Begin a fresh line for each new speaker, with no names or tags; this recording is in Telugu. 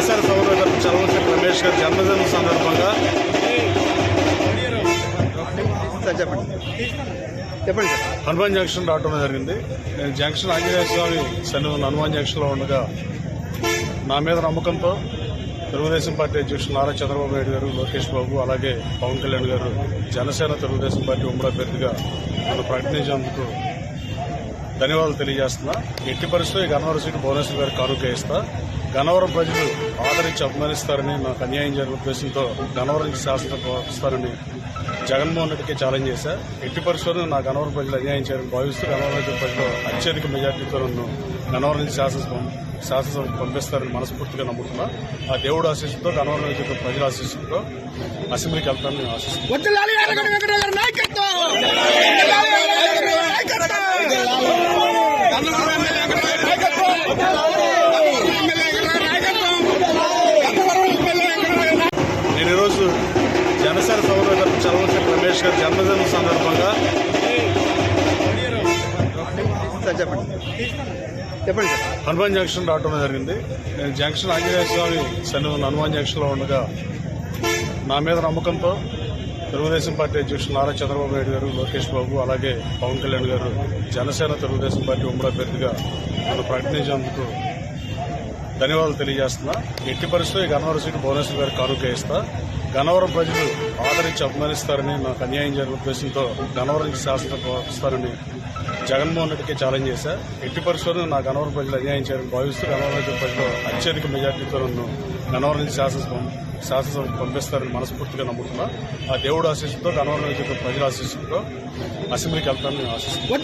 జనసేన సౌరగర్ చలనశేఖర్ రమేష్ గారి జన్మదిన సందర్భంగా
చెప్పండి
హనుమాన్ జంక్షన్ రావడం జరిగింది. నేను జంక్షన్ ఆంజనేయ స్వామి సన్నిధిలో హనుమాన్ జంక్షన్లో ఉండగా నా మీద నమ్మకంతో తెలుగుదేశం పార్టీ అధ్యక్షులు నారా చంద్రబాబు నాయుడు గారు, లోకేష్ బాబు, అలాగే పవన్ కళ్యాణ్ గారు జనసేన తెలుగుదేశం పార్టీ ఉమ్మడి అభ్యర్థిగా నన్ను ప్రకటించేందుకు ధన్యవాదాలు తెలియజేస్తున్నా. ఎట్టి పరిస్థితుల్లో ఈ గన్నవరం సీటు భువనేశ్వర్ గారికి కానుక ఇస్తా. గన్నవరం ప్రజలు ఆదరించి అభిమానిస్తారని, నాకు అన్యాయం జరిగిన ఉద్దేశంతో గన్నవరం నుంచి శాసనసభ వస్తారని జగన్మోహన్ రెడ్డికి ఛాలెంజ్ చేశా. ఎట్టి పరిస్థితుల్లో నా గన్నవరం ప్రజలు అన్యాయం చేయాలని భావిస్తూ గన్నవరం ప్రజలు అత్యధిక మెజార్టీతో నన్ను గన్నవరం నుంచి శాసనసభకు పంపిస్తారని మనస్ఫూర్తిగా నమ్ముతున్నా. ఆ దేవుడు ఆశీస్సుతో, గన్నవరం నుంచి ప్రజల ఆశీస్సుతో అసెంబ్లీకి వెళ్తానని నేను ఆశిస్తున్నాను. నేను ఈరోజు జనసేన సౌరగర్ చలనశేఖర్ రమేష్ గారి జన్మదిన సందర్భంగా
చెప్పండి
హనుమాన్ జంక్షన్ రావడం జరిగింది. నేను జంక్షన్ ఆంజనేయ స్వామి సన్నిధిలో హనుమాన్ జంక్షన్లో ఉండగా నా మీద నమ్మకంతో తెలుగుదేశం పార్టీ అధ్యక్షులు నారా చంద్రబాబు నాయుడు గారు, లోకేష్ బాబు, అలాగే పవన్ కళ్యాణ్ గారు జనసేన తెలుగుదేశం పార్టీ ఉమ్మడి అభ్యర్థిగా నన్ను ప్రకటించేందుకు ధన్యవాదాలు తెలియజేస్తున్నా. ఎట్టి పరిస్థితుల్లో ఈ గన్నవరం సీటు భువనేశ్వర్ గారికి కానుక ఇస్తా. గన్నవరం ప్రజలు ఆదరించి అభిమానిస్తారని, నాకు అన్యాయం జరిగిన ఉద్దేశంతో గన్నవరం నుంచి శాసనసభ వస్తారని జగన్మోహన్ రెడ్డికి ఛాలెంజ్ చేశా. ఎట్టి పరిస్థితుల్లో నా గన్నవరం ప్రజలు అన్యాయం చేయాలని భావిస్తూ గన్నవరం ప్రజలు అత్యధిక మెజార్టీతో నన్ను గన్నవరం నుంచి శాసనసభకు పంపిస్తారని మనస్ఫూర్తిగా నమ్ముతున్నా. ఆ దేవుడు ఆశీస్సుతో, గన్నవరం నుంచి ప్రజల ఆశీస్సుతో అసెంబ్లీకి వెళ్తానని నేను ఆశిస్తున్నాను.